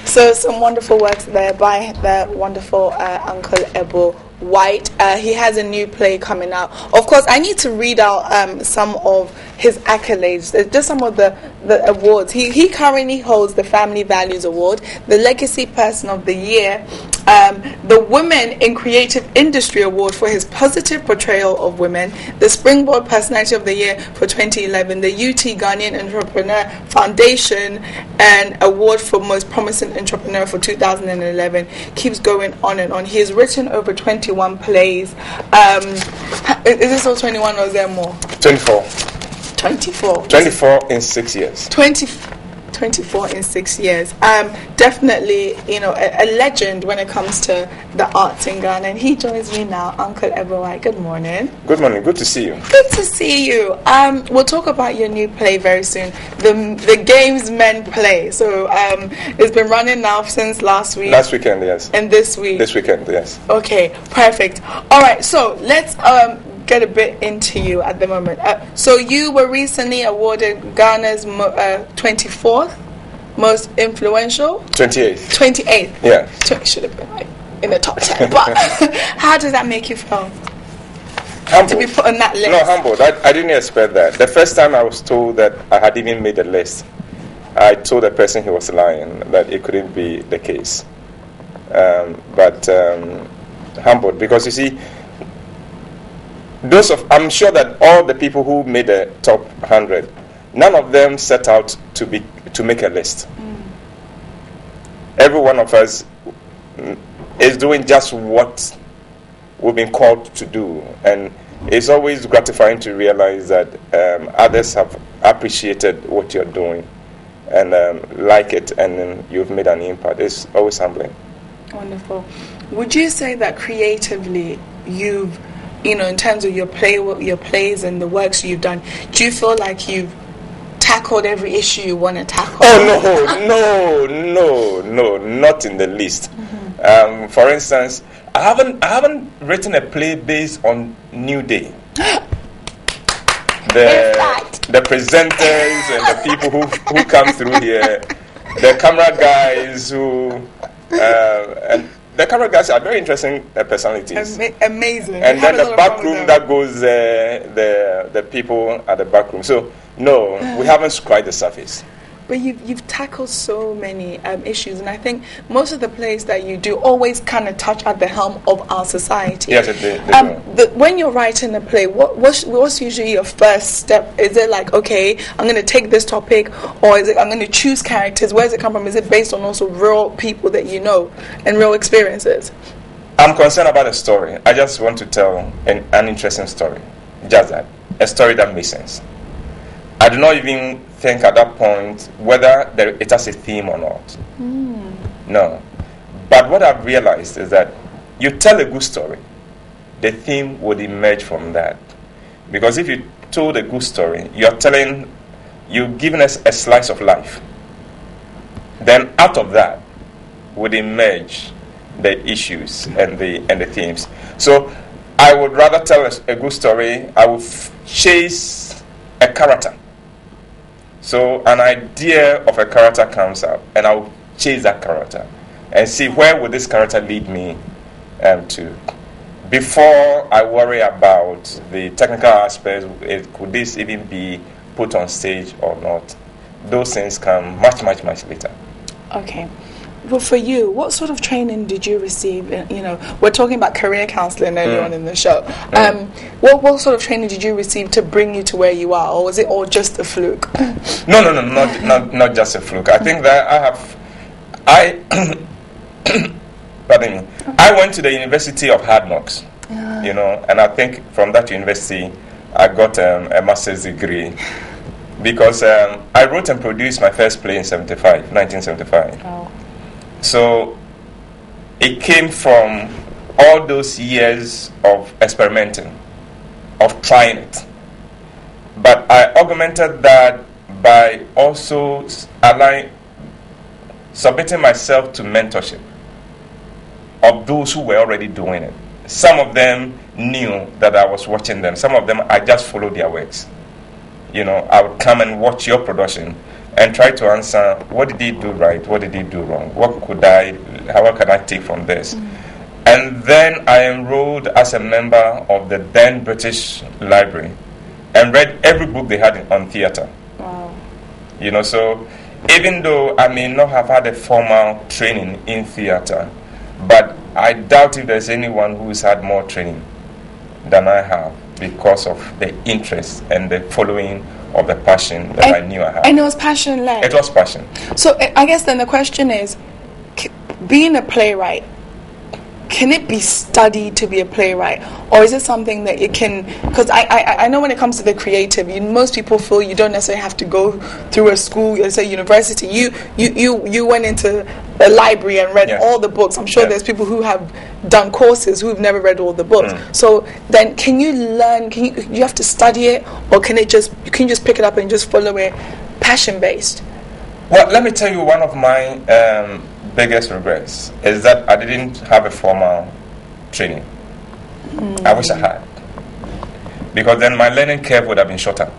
So some wonderful works there by the wonderful Uncle Ebo Whyte. He has a new play coming out. Of course, I need to read out some of his accolades, just some of the awards. He currently holds the Family Values Award, the Legacy Person of the Year, the Women in Creative Industry Award for his positive portrayal of women, the Springboard Personality of the Year for 2011, the UT Ghanaian Entrepreneur Foundation, and Award for Most Promising Entrepreneur for 2011. Keeps going on and on. He has written over 21 plays. Is this all 21 or is there more? 24. 24. 24 in 6 years. 24 in 6 years. Definitely, a legend when it comes to the arts in Ghana. And he joins me now, Uncle Ebo Whyte. Good morning. Good morning. Good to see you. Good to see you. We'll talk about your new play very soon, the Games Men play. So it's been running now since last week. Last weekend, yes. And this week. This weekend, yes. Okay, perfect. All right, so let's get a bit into you at the moment. So you were recently awarded Ghana's 24th most influential? 28th. Yeah. Should have been like in the top 10. But how does that make you feel? Humbled. To be put on that list? No, humbled. I didn't expect that. The first time I was told that I had even made the list, I told the person he was lying, that it couldn't be the case. But humbled, because you see, I'm sure that all the people who made the top 100, none of them set out to make a list. Every one of us is doing just what we've been called to do, and it's always gratifying to realize that others have appreciated what you're doing and like it, and then you've made an impact. It's always humbling. Wonderful. Would you say that creatively you've, in terms of your plays and the works you've done, do you feel like you've tackled every issue you want to tackle? Oh no, not in the least. Mm-hmm. For instance, I haven't written a play based on New Day. The presenters and the people who come through here, the camera guys and the camera guys are very interesting personalities. Amazing. And then the back room that goes the people at the back room. So no, we haven't scratched the surface. But you've tackled so many issues, and I think most of the plays that you do always kind of touch at the helm of our society. Yes, they do. When you're writing a play, what's usually your first step? Is it like, okay, I'm going to take this topic, or is it I'm going to choose characters? Where does it come from? Is it based on also real people that you know and real experiences? I'm concerned about a story. I just want to tell an interesting story. Just that. A story that makes sense. I do not even think at that point whether it has a theme or not. No. But what I've realized is that you tell a good story, the theme would emerge from that. Because if you told a good story, you've given us a slice of life. Then out of that would emerge the issues and the themes. So I would rather tell a good story. I would chase a character. So an idea of a character comes up, and I'll chase that character and see where would this character lead me to. Before I worry about the technical aspects, could this even be put on stage or not? Those things come much later. Okay. Well, for you, what sort of training did you receive? We're talking about career counseling earlier on in the show. What sort of training did you receive to bring you to where you are, or was it all just a fluke? No, not just a fluke. I think that pardon me. I went to the University of Hard Knocks, and I think from that university I got a master's degree because I wrote and produced my first play in 1975. Wow. So it came from all those years of experimenting, of trying it. But I augmented that by also submitting myself to mentorship of those who were already doing it. Some of them knew that I was watching them. Some of them I just followed their works. I would come and watch your production. and try to answer, what did he do right? What did he do wrong? How can I take from this? And then I enrolled as a member of the then British Library and read every book they had on theatre. Wow. So even though I may not have had a formal training in theatre, but I doubt if there's anyone who's had more training than I have because of the interest and the following of the passion that I knew I had. And it was passion-led. It was passion. So I guess then the question is, being a playwright, can it be studied to be a playwright, or is it something that it can? Because I know when it comes to the creative, most people feel you don't necessarily have to go through a school, let's say university. You went into a library and read all the books. I'm sure there's people who have done courses who've never read all the books. So then, can you learn? You have to study it, or can you just pick it up and just follow it, passion based? Well, let me tell you, one of my biggest regrets is that I didn't have a formal training. I wish I had, because then my learning curve would have been shorter.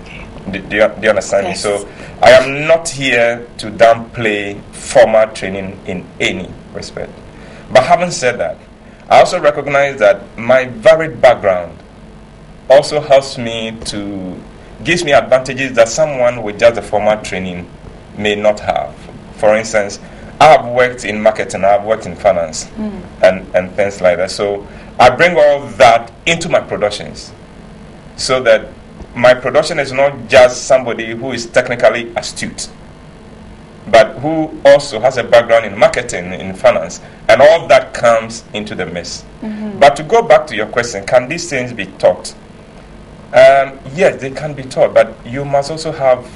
Okay. Do you understand Yes. me? So I am not here to downplay formal training in any respect. But having said that, I also recognize that my varied background also gives me advantages that someone with just a formal training may not have. For instance, I have worked in marketing, I have worked in finance, and things like that. So I bring all that into my productions, so that my production is not just somebody who is technically astute, but who also has a background in marketing, in finance, and all that comes into the mix. But to go back to your question, can these things be taught? Yes, they can be taught, but you must also have,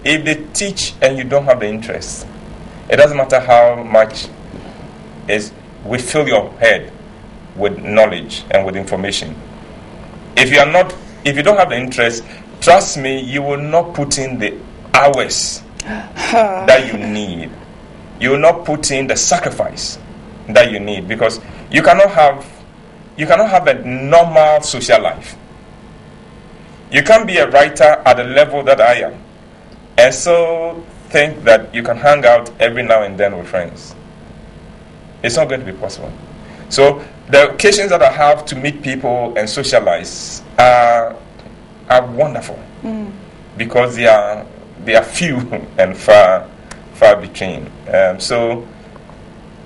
if they teach and you don't have the interest, it doesn't matter how much we fill your head with knowledge and with information. If you don't have the interest, trust me, you will not put in the hours that you need. You will not put in the sacrifice that you need, because you cannot have a normal social life. You can't be a writer at the level that I am, and so think that you can hang out every now and then with friends. It's not going to be possible. So the occasions that I have to meet people and socialize are wonderful, because they are few and far between. So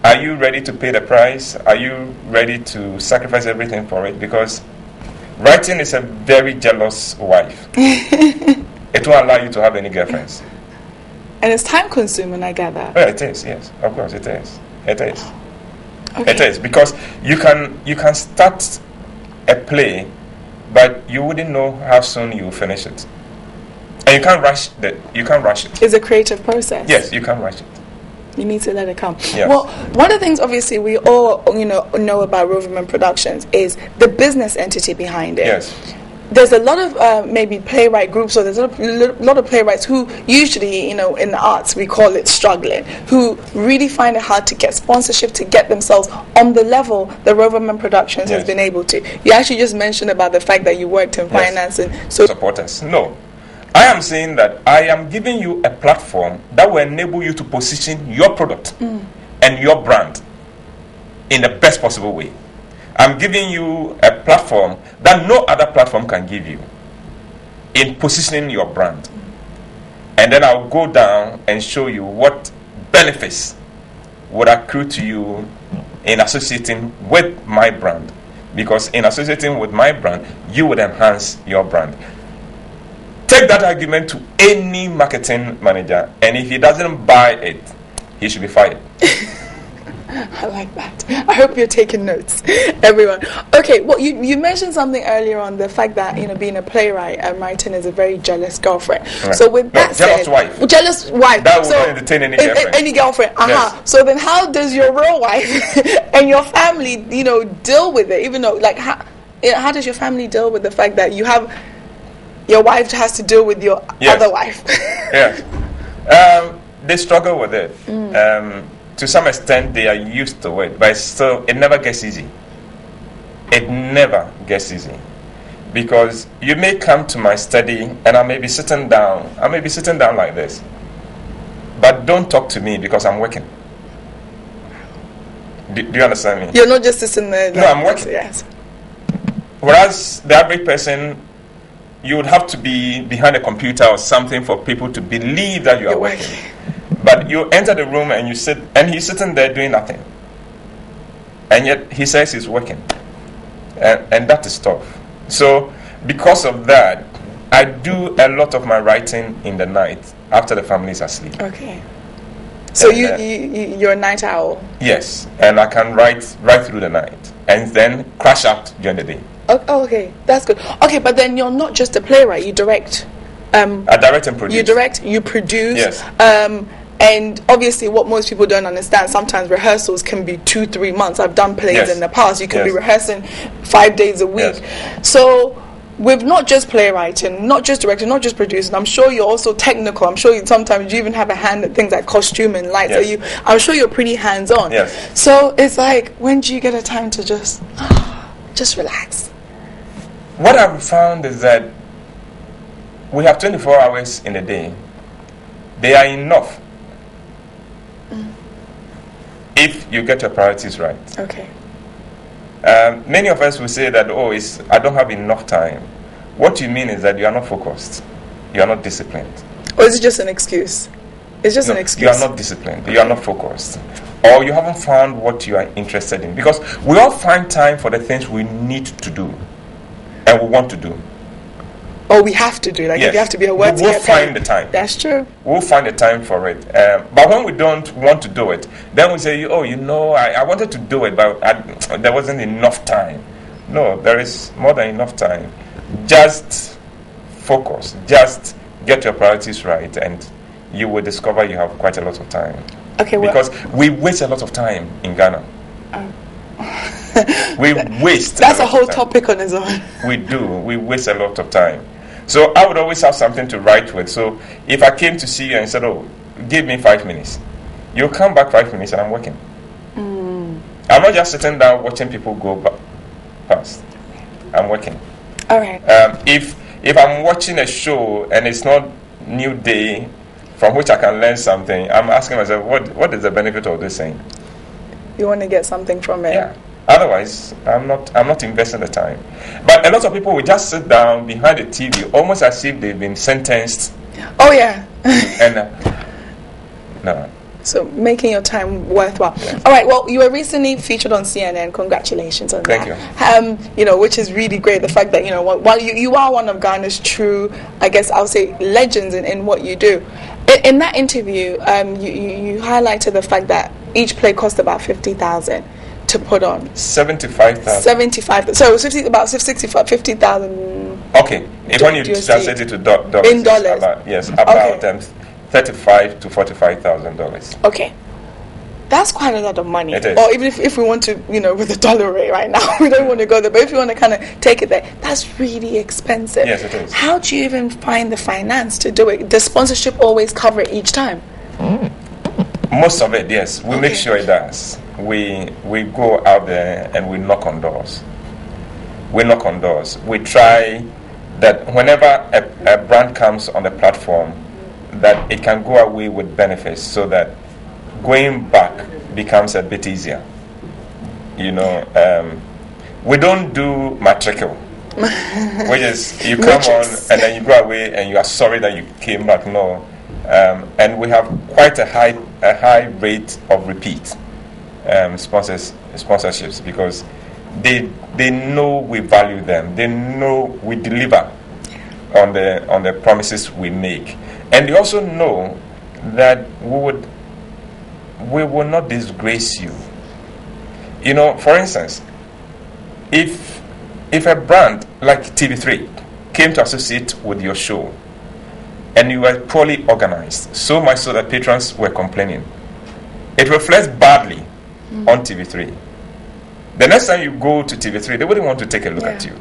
are you ready to pay the price? Are you ready to sacrifice everything for it? Because writing is a very jealous wife. It won't allow you to have any girlfriends. And it's time consuming, I get that. Well, it is, yes. Of course it is. It is. Okay. It is, because you can start a play, but you wouldn't know how soon you will finish it. And you can't rush it. It's a creative process. Yes, you can't rush it. You need to let it come. Yes. Well, one of the things obviously we all know about Roverman Productions is the business entity behind it. Yes. There's a lot of maybe playwright groups, or there's a lot of playwrights who usually, in the arts we call it struggling, who really find it hard to get sponsorship, to get themselves on the level that Roverman Productions has been able to. You actually just mentioned about the fact that you worked in finance, and so support us. No, I am saying that I am giving you a platform that will enable you to position your product and your brand in the best possible way. I'm giving you a platform that no other platform can give you in positioning your brand. And then I'll go down and show you what benefits would accrue to you in associating with my brand. Because in associating with my brand, you would enhance your brand. Take that argument to any marketing manager, and if he doesn't buy it, he should be fired. I like that. I hope you're taking notes, everyone. Okay, well, you mentioned something earlier on, the fact that being a playwright and writing is a very jealous girlfriend. Right. So with that jealous said, wife. Jealous wife. That will not entertain any girlfriend. Any girlfriend. Yes. So then, how does your real wife and your family, deal with it? Even though, how does your family deal with the fact that your wife has to deal with your other wife? Yes. They struggle with it. To some extent, they are used to it, but still, it never gets easy. It never gets easy. because you may come to my study and I may be sitting down. I may be sitting down like this. But don't talk to me because I'm working. Do you understand me? You're not just sitting there. No, I'm working. Yes. Whereas the average person, you would have to be behind a computer or something for people to believe that you are working. But you enter the room and you sit, and he's sitting there doing nothing. And yet he says he's working. And that is tough. So because of that, I do a lot of my writing in the night after the family is asleep. Okay. So you're a night owl? Yes. And I can write through the night and then crash out during the day. Oh, okay. That's good. Okay, but then you're not just a playwright. You direct. I direct and produce. You direct, you produce. Yes. And obviously what most people don't understand, sometimes rehearsals can be 2-3 months. I've done plays in the past. You can be rehearsing 5 days a week. Yes. So with not just playwriting, not just directing, not just producing, I'm sure you're also technical. I'm sure sometimes you even have a hand at things like costume and lights. Yes. So I'm sure you're pretty hands-on. Yes. So it's like, when do you get a time to just relax? What I've found is that we have 24 hours in a day. They are enough if you get your priorities right. Okay. Many of us will say that, I don't have enough time. What you mean is that you are not focused. You are not disciplined. Or is it just an excuse? It's just an excuse. You are not disciplined. You are not focused. Or you haven't found what you are interested in. Because we all find time for the things we need to do and we want to do. Or we have to do. Like, if you have to be at work, we'll find the time. That's true. We'll find the time for it. But when we don't want to do it, then we say, I wanted to do it, but there wasn't enough time. No, there is more than enough time. Just focus. Just get your priorities right, and you will discover you have quite a lot of time. Okay, because we waste a lot of time in Ghana. We waste. That's a whole topic on its own. We do. We waste a lot of time. So I would always have something to write with. So if I came to see you and said, give me 5 minutes, you'll come back 5 minutes and I'm working. I'm not just sitting down watching people go past. I'm working. All right. If I'm watching a show and it's not New Day from which I can learn something, I'm asking myself, what is the benefit of this thing? You want to get something from it. Yeah. Otherwise, I'm not investing the time. But a lot of people will just sit down behind the TV, almost as if they've been sentenced. Oh yeah. And no. So making your time worthwhile. Yeah. All right. Well, you were recently featured on CNN. Congratulations on that. Thank you. Which is really great. The fact that while you are one of Ghana's true, I guess I'll say, legends in what you do. In that interview, you highlighted the fact that each play cost about 50,000 to put on. 75,000. 75. So about 50,000. Okay. If when you translate it to dollars. In dollars. About $35,000 to $45,000. Okay. That's quite a lot of money. It is. Or even if we want to, with the dollar rate right now, we don't want to go there. But if you want to kind of take it there, that's really expensive. Yes, it is. How do you even find the finance to do it? Does sponsorship always cover it each time? Most of it, yes. We make sure it does. We go out there and we knock on doors. We knock on doors. We try that whenever a brand comes on the platform, that it can go away with benefits, so that going back becomes a bit easier. We don't do matricule, which is you come on and then you go away and you are sorry that you came back. No, and we have quite a high rate of repeat sponsorships, because they know we value them. They know we deliver on the promises we make, and they also know that we will not disgrace you. For instance, if a brand like TV3 came to associate with your show and you were poorly organized, so much so that patrons were complaining, it reflects badly on TV3. The next time you go to TV3, they wouldn't want to take a look at you.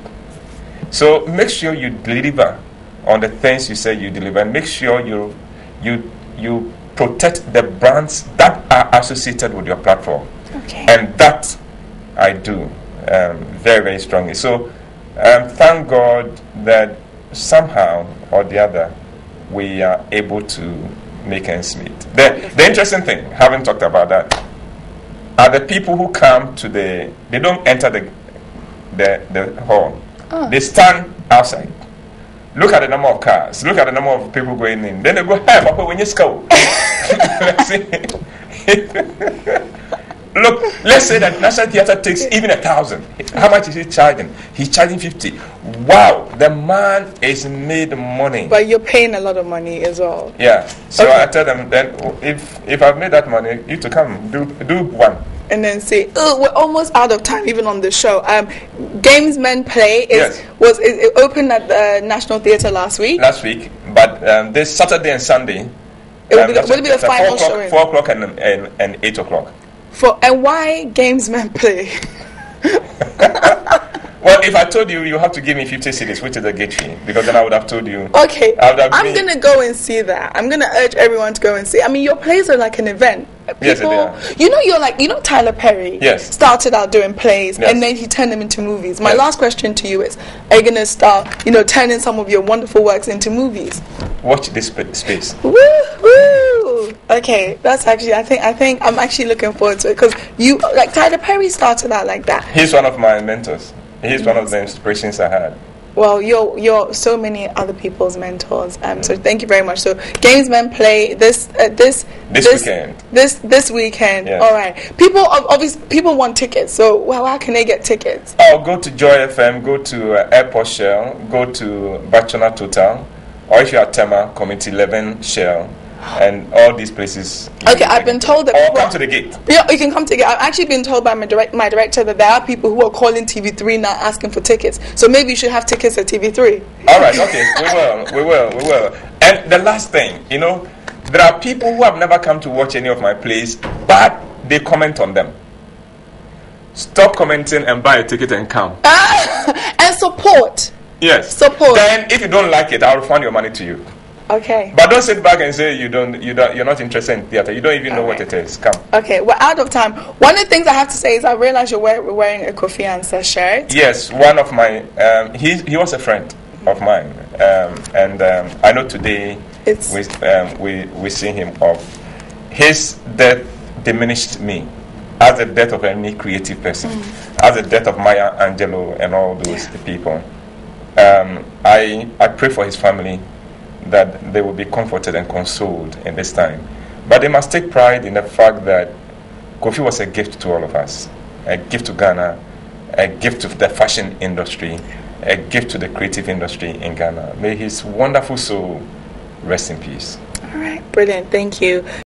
So make sure you deliver on the things you say you deliver, and make sure you protect the brands that are associated with your platform. Okay. And that I do very, very strongly. So Thank God that somehow or the other we are able to make ends meet. The interesting thing, having talked about that, are the people who come to they don't enter the hall. Oh. They stand outside. Look at the number of cars. Look at the number of people going in. Then they go, hey, Papa, when you go. Let's see. Look, let's say that National Theatre takes even 1,000. How much is he charging? He's charging 50. Wow, the man is made money. But you're paying a lot of money as well. Yeah. So Okay. I tell them, then if I've made that money, you to come do one. And then say, oh, we're almost out of time even on the show. Games Men Play it opened at the National Theatre last week. But this Saturday and Sunday. Will it be the final showing? 4 o'clock and 8 o'clock. And why Games Men Play? Well, if I told you, you have to give me 50 cedis, which is a gate fee, because then I would have told you. Okay, I'm going to go and see that. I'm going to urge everyone to go and see. I mean, your plays are like an event. People, yes, they are. You know Tyler Perry started out doing plays and then he turned them into movies. My last question to you is, are you going to start, turning some of your wonderful works into movies? Watch this space. Woo woo! Okay, that's actually, I think I'm actually looking forward to it, because Tyler Perry started out like that. He's one of my mentors. He's one of the inspirations I had. Well, you're so many other people's mentors. So thank you very much. So Games Men Play this weekend. This weekend. Yes. All right. People want tickets. So how can they get tickets? Oh, go to Joy FM. Go to Airport Shell. Go to Bachona Total. Or if you are Tema, Community 11 Shell. And all these places. Okay, I've been told that. Or come to the gate. Yeah, you can come to the gate. I've actually been told by my director that there are people who are calling TV3 now asking for tickets. So maybe you should have tickets at TV3. All right, okay, we will. And the last thing, there are people who have never come to watch any of my plays, but they comment on them. Stop commenting and buy a ticket and come. And support. Yes. Support. Then, if you don't like it, I'll refund your money to you. Okay. But don't sit back and say you're not interested in theater. You don't even know what it is. Come. Okay, we're out of time. One of the things I have to say is I realize you're wearing a Kofi Ansah shirt. Yes, one of my he was a friend of mine, and I know today we see him off. His death diminished me, as the death of any creative person, as the death of Maya Angelou and all those people. I pray for his family, that they will be comforted and consoled in this time. But they must take pride in the fact that Kofi was a gift to all of us, a gift to Ghana, a gift to the fashion industry, a gift to the creative industry in Ghana. May his wonderful soul rest in peace. All right, brilliant. Thank you.